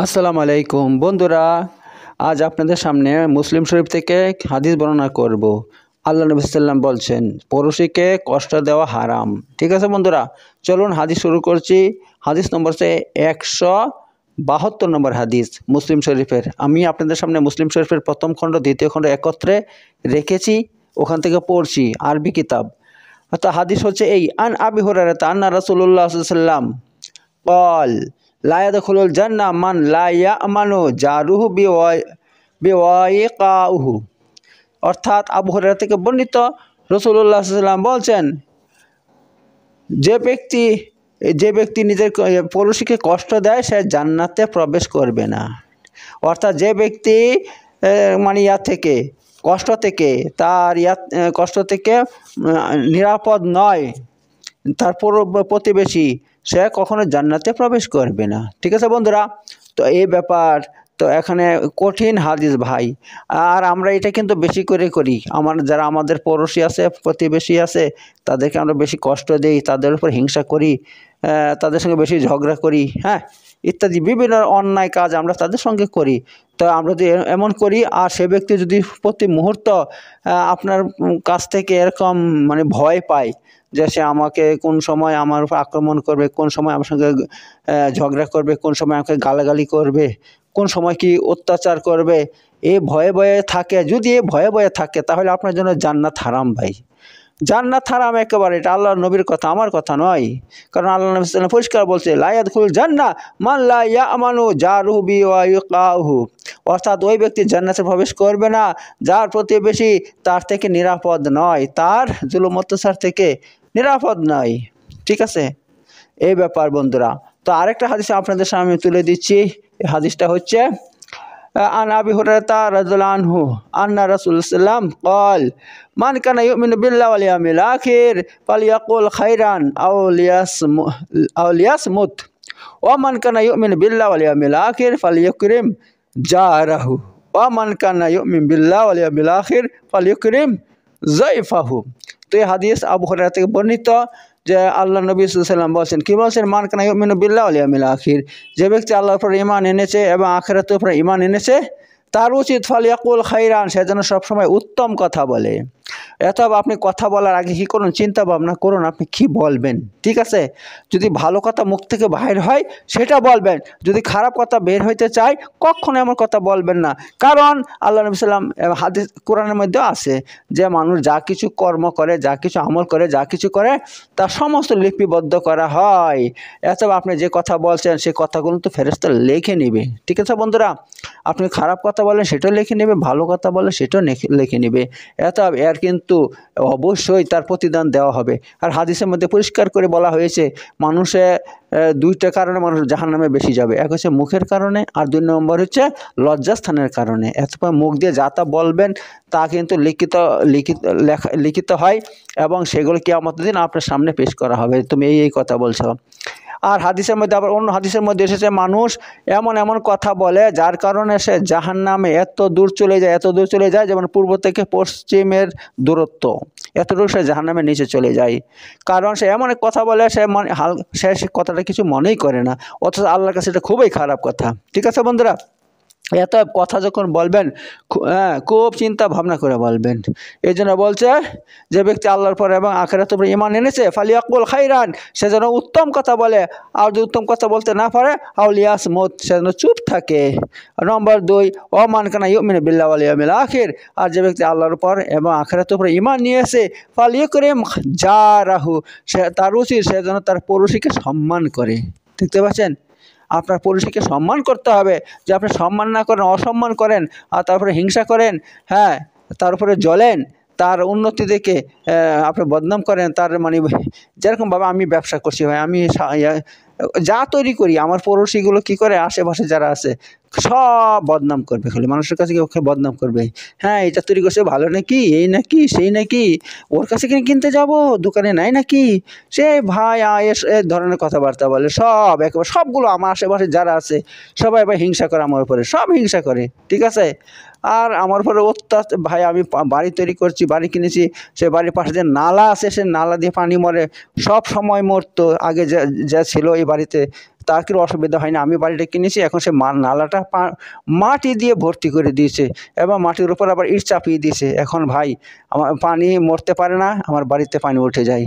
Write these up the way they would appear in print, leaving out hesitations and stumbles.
আসসালামু আলাইকুম বন্ধুরা, আজ আপনাদের সামনে মুসলিম শরীফ থেকে হাদিস বর্ণনা করব। আল্লাহ নবী সাল্লাম বলছেন, পড়োশীকে কষ্ট দেওয়া হারাম। ঠিক আছে বন্ধুরা, চলুন হাদিস শুরু করছি। হাদিস নম্বর হচ্ছে 172 নম্বর হাদিস মুসলিম শরীফের। আমি আপনাদের সামনে মুসলিম শরীফের প্রথম খণ্ড দ্বিতীয় খণ্ড একত্রে রেখেছি, ওখান থেকে পড়ছি, আরবি কিতাব। তো হাদিস হচ্ছে এই, আন আবি হুরায়রা আন্না রাসূলুল্লাহ সাল্লাল্লাহু আলাইহি ওয়াসাল্লাম قال لا يدخل الجنة من لا يأمن جاره بوائقائه। অর্থাৎ আবু হুরায়রা থেকে বর্ণিত, রাসূলুল্লাহ সাল্লাল্লাহু আলাইহি ওয়াসাল্লাম বলছেন, যে ব্যক্তি নিজের পড়োশীকে কষ্ট দেয় সে জান্নাতে প্রবেশ করবে না। অর্থাৎ যে ব্যক্তি মানে কষ্ট থেকে নিরাপদ নয়, তার প্রতিবেশী, সে কখনো জান্নাতে প্রবেশ করবে না। ঠিক আছে বন্ধুরা, তো এই ব্যাপার। তো এখানে কঠিন হাদিস ভাই, আর আমরা এটা কিন্তু বেশি করে করি। যারা আমাদের পড়োশী আছে, প্রতিবেশী আছে, তাদেরকে আমরা বেশি কষ্ট দিই, তাদের উপর হিংসা করি, তাদের সঙ্গে বেশি ঝগড়া করি, হ্যাঁ, ইত্যাদি বিভিন্ন অন্যায় কাজ আমরা তাদের সঙ্গে করি। তো আমরা যদি এমন করি, আর সে ব্যক্তি যদি প্রতি মুহূর্ত আপনার কাছ থেকে এরকম মানে ভয় পায় যে সে আমাকে কোন সময় আমার উপর আক্রমণ করবে, কোন সময় আমার সঙ্গে ঝগড়া করবে, কোন সময় আমাকে গালাগালি করবে, কোন সময় কি অত্যাচার করবে, এই ভয়ে থাকে, যদি এই ভয়ে থাকে, তাহলে আপনার জন্য জান্নাত হারাম ভাই। জান্নাত হারাম একেবারে। এটা আল্লাহর নবীর কথা, আমার কথা নয়। কারণ আল্লাহ নবী সাল্লাল্লাহু আলাইহি ওয়াসাল্লাম পরিষ্কার বলছে, লা ইয়াদখুলুল জান্নাহ মান লা ইয়ামানু জারুহু বিওয়াইকাহু। অর্থাৎ ওই ব্যক্তি জান্নাতে প্রবেশ করবে না যার প্রতিবেশী তার থেকে নিরাপদ নয়, তার জুলুম অত্যাচার থেকে নিরাপদ নয়। ঠিক আছে, এই ব্যাপার বন্ধুরা। তো আরেকটা হাদিস আপনাদের সামনে তুলে দিচ্ছি। এই হাদিসটা হচ্ছে আন আবি হুরায়রা রাদিয়াল্লাহু আনহু আন্না রাসূলুল্লাহ সাল্লাল্লাহু আলাইহি ওয়াসাল্লাম قال من كان يؤمن بالله واليوم الآخر فليقل خيرا أو ليصمت ومن كان يؤمن بالله واليوم الآخر فليكرم جاره ومن كان يؤمن بالله واليوم الآخر فليكرم ضيفه। তো এই হাদিস আবু হুরায়রা থেকে বর্ণিত যে আল্লাহ নবী সাল্লাল্লাহু আলাইহি ওয়াসাল্লাম বলছেন, কি বলছেন, মান কানা ইউমিনু বিল্লাহি ওয়াল ইয়াউমিল আখির, যে ব্যক্তি আল্লাহর উপর ঈমান এনেছে এবং আখিরাতের উপর ঈমান এনেছে, তার উচিত ফালিয়াকুল খাইরান, সে যেন সবসময় উত্তম কথা বলে। অথবা আপনি কথা বলার আগে কী করুন, চিন্তা ভাবনা করুন আপনি কি বলবেন। ঠিক আছে, যদি ভালো কথা মুখ থেকে বাহির হয় সেটা বলবেন, যদি খারাপ কথা বের হইতে চায় কখনো এমন কথা বলবেন না। কারণ আল্লাহ নবী সাল্লাম হাদিস কোরআনের মধ্যে আছে যে মানুষ যা কিছু কর্ম করে, যা কিছু আমল করে, যা কিছু করে, তার সমস্ত লিপিবদ্ধ করা হয়। অথবা আপনি যে কথা বলছেন সেই কথাগুলো তো ফেরেশতা লিখে নেবে। ঠিক আছে বন্ধুরা, আপনি খারাপ কথা বলেন সেটাও লিখে নেবে, ভালো কথা বলেন সেটাও লিখে নেবে। এর কিন্তু অবশ্যই তার প্রতিদান দেওয়া হবে। আর হাদিসের মধ্যে পরিষ্কার করে বলা হয়েছে, দুইটা কারণে মানুষ জাহান্নামে বেশি যাবে। এক হচ্ছে মুখের কারণে, আর 2 নম্বর হচ্ছে লজ্জাস্থানের কারণে। এতপর মুখ দিয়ে যা তা বলবেন তা কিন্তু লিখিত হয়, এবং সেগুলো কিয়ামতের দিন আপনার সামনে পেশ করা হবে, তুমি এই কথা বলছো। আর হাদিসের মধ্যে আবার অন্য হাদিসের মধ্যে এসেছে, মানুষ এমন কথা বলে যার কারণে সে জাহান্নামে এত দূর চলে যায়, যেমন পূর্ব থেকে পশ্চিমের দূরত্ব, এতটুকু সে জাহান্নামের নিচে চলে যায়। কারণ সে এমন এক কথা বলে সে কথাটা কিছু মনেই করে না, অথচ আল্লাহর কাছে এটা খুবই খারাপ কথা। ঠিক আছে বন্ধুরা, এত কথা যখন বলবেন খুব চিন্তা ভাবনা করে বলবেন। এই জন্য বলছে, যে ব্যক্তি আল্লাহর পর এবং আখিরাতের উপর ঈমান এনেছে ফালিয়াকুল খাইরান, সে যেন উত্তম কথা বলে, আর যদি উত্তম কথা বলতে না পারে আও লিয়াসমুত, সে যেন চুপ থাকে। নম্বর 2, ওমান কানা ইউমিনু বিল্লাহি ওয়াল ইয়াউমিল আখির, আর যে ব্যক্তি আল্লাহর উপর এবং আখিরাতের উপর ঈমান নিয়েছে ফালিয়াকরিম জারাহু, সে তার উচিত সে যেন তার পড়োশীকে সম্মান করে। দেখতে পাচ্ছেন, আপনার পড়োশীকে সম্মান করতে হবে। যে আপনি সম্মান না করেন, অসম্মান করেন, আর তারপরে হিংসা করেন, হ্যাঁ, তার উপরে জ্বলেন, তার উন্নতি দেখে আপনি বদনাম করেন, তার মানে যেরকমভাবে আমি ব্যবসা করছি ভাই, আমি যা তৈরি করি, আমার পড়োশীগুলো কি করে, আশেপাশে যারা আছে সব বদনাম করবে, খালি মানুষের কাছে ওকে বদনাম করবে। হ্যাঁ, এটা তৈরি করছে ভালো নাকি, এই নাকি সেই নাকি, ওর কাছে কিনতে যাব, দোকানে নাই নাকি, সে ভাই এ ধরনের কথাবার্তা বলে। একেবারে সবগুলো আমার আশেপাশে যারা আছে সবাই ভাই হিংসা করে আমার উপরে, সব হিংসা করে। ঠিক আছে, আর আমার উপরে অত্যাচার ভাই, আমি বাড়ি তৈরি করছি, বাড়ি কিনেছি, সে বাড়ির পাশে যে নালা আছে সে নালা দিয়ে পানি মরে, সব সময় মরতো আগে যা ছিল এই বাড়িতে, তার কি অসুবিধা হয় না? আমি বাড়িটা কিনেছি, এখন সে নালাটা মাটি দিয়ে ভর্তি করে দিয়েছে এবং মাটির উপর আবার ইট চাপিয়ে দিয়েছে। এখন ভাই আমার পানি মরতে পারে না, আমার বাড়িতে পানি উঠে যায়।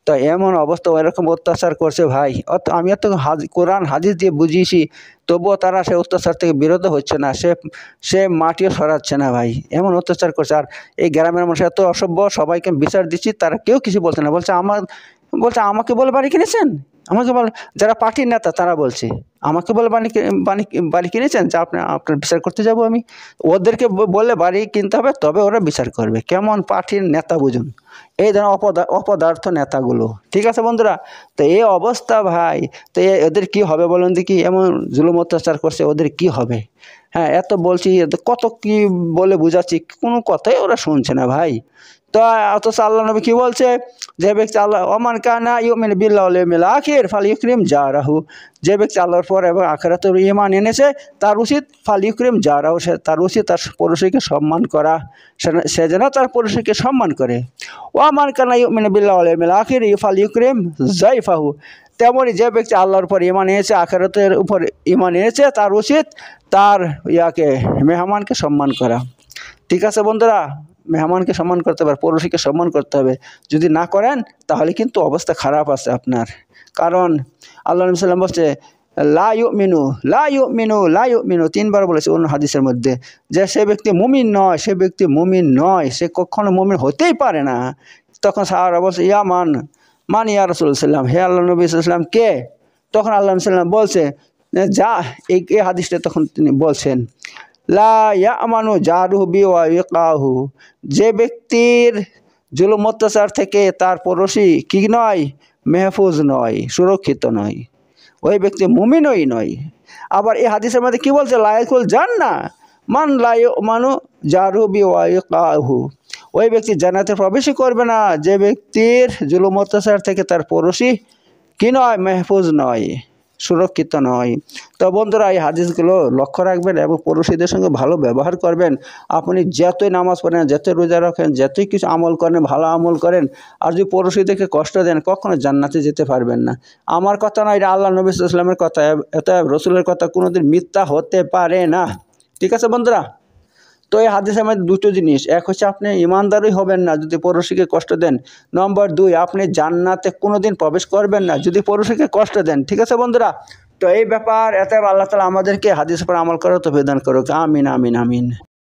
তো এমন অবস্থা, এরকম অত্যাচার করছে ভাই। আমি এত কোরআন হাদিস দিয়ে বুঝিয়েছি, তবুও তারা সে অত্যাচার থেকে বিরত হচ্ছে না, সে মাটিও সরাচ্ছে না ভাই, এমন অত্যাচার করছে। আর এই গ্রামের মানুষ এত অসভ্য, সবাইকে বিচার দিচ্ছি, তারা কেউ কিছু বলছে না। বলছে আমাকে বলে বাড়ি কিনেছেন, আমাকে বল, যারা পার্টির নেতা তারা বলছে আমাকে বলে বাড়ি কিনেছেন, যা আপনার বিচার করতে যাব আমি। ওদেরকে বললে বাড়ি কিনতে হবে, তবে ওরা বিচার করবে। কেমন পার্টির নেতা বুঝুন, এই ধরনের অপদার্থ নেতাগুলো। ঠিক আছে বন্ধুরা, তো এই অবস্থা ভাই, তো এদের কি হবে বলুন দেখি? এমন জুলুম অত্যাচার করছে, ওদের কি হবে? হ্যাঁ, এত বলছি, কত কি বলে বুঝাচ্ছি, কোনো কথাই ওরা শুনছে না ভাই। তো অথচ আল্লাহ নবী কি বলছে? যে ব্যক্তি আল্লাহ ওমান কানা ইউমিনু বিল্লাহি ওয়াল ইয়াউমিল আখির ফালইউকরিম জারাহু, যে ব্যক্তি আল্লাহর পর এবং আখিরাতে ঈমান এনেছে, তার উচিত ফালইউকরিম জারাহু, তার উচিত তার পড়োশীকে সম্মান করা, সে যেন তার পড়োশীকে সম্মান করে। ওমান কানা ইউমিনু বিল্লাহি ওয়াল ইয়াউমিল আখির ফালইউকরিম যায়ফাহু, তেমনই যে ব্যক্তি আল্লাহর উপর ঈমান এনেছে, আখিরাতের উপর ঈমান এনেছে, তার উচিত তার মেহমানকে সম্মান করা। ঠিক আছে বন্ধুরা, মেহমানকে সম্মান করতে হবে, পড়োশীকে সম্মান করতে হবে। যদি না করেন তাহলে কিন্তু অবস্থা খারাপ আছে আপনার। কারণ আল্লাহ নবী সাল্লাল্লাহু আলাইহি ওয়াসাল্লাম বলছে লা ইউমিনু লা ইউমিনু লা ইউমিনু, 3 বার বলেছে অন্য হাদিসের মধ্যে, যে সে ব্যক্তি মুমিন নয়, সে ব্যক্তি মুমিন নয়, সে কখনো মুমিন হতেই পারে না। তখন সাহাবারা বলছে ইয়া মান ইয়া রাসূলুল্লাহ সাল্লাল্লাহু আলাইহি ওয়াসাল্লাম, হে আল্লাহ নবী সাল্লাল্লাহু আলাইহি ওয়াসাল্লাম কে? তখন আল্লাহ নবী সাল্লাল্লাহু আলাইহি ওয়াসাল্লাম বলছে, যা এই হাদিসটা তখন তিনি বলছেন লা ইয়ামানু জারুহু বিওয়াইকাহু, যে ব্যক্তির জুলুম অত্যাচার থেকে তার পড়োশী কি নয়, মেহফুজ নয়, সুরক্ষিত নয়, ওই ব্যক্তি মুমিনই নয়। আবার এই হাদিসের মধ্যে কি বলছে? লা ইয়াদখুল জান্নাহ মান লা ইয়ামানু জারুহু বিওয়াইকাহু, ওই ব্যক্তি জান্নাতে প্রবেশই করবে না যে ব্যক্তির জুলুম অত্যাচার থেকে তার পড়োশী কি নয়, মেহফুজ নয়, সুরক্ষিত নয়। তো বন্ধুরা, এই হাদিসগুলো লক্ষ্য রাখবেন এবং পড়োশীদের সঙ্গে ভালো ব্যবহার করবেন। আপনি যতই নামাজ পড়েন, যতই রোজা রাখেন, যতই কিছু আমল করেন, ভালো আমল করেন, আর যদি পড়োশীদেরকে কষ্ট দেন, কখনো জান্নাতে যেতে পারবেন না। আমার কথা নয়, এটা আল্লাহ নবী সাল্লাল্লাহু আলাইহি ওয়াসাল্লামের কথা, এটা রসুলের কথা, কোনোদিন মিথ্যা হতে পারে না। ঠিক আছে বন্ধুরা, তো এই হাদিসের মধ্যে দুটো জিনিস, এক হচ্ছে আপনি ইমানদারই হবেন না যদি পড়োশীকে কষ্ট দেন, নম্বর 2 আপনি জান্নাতে কোনোদিন প্রবেশ করবেন না যদি পড়োশীকে কষ্ট দেন। ঠিক আছে বন্ধুরা, তো এই ব্যাপার, এত আল্লাহ তাআলা আমাদেরকে হাদিসের উপর আমল করার তৌফিক দান করুক। আমিন আমিন আমিন।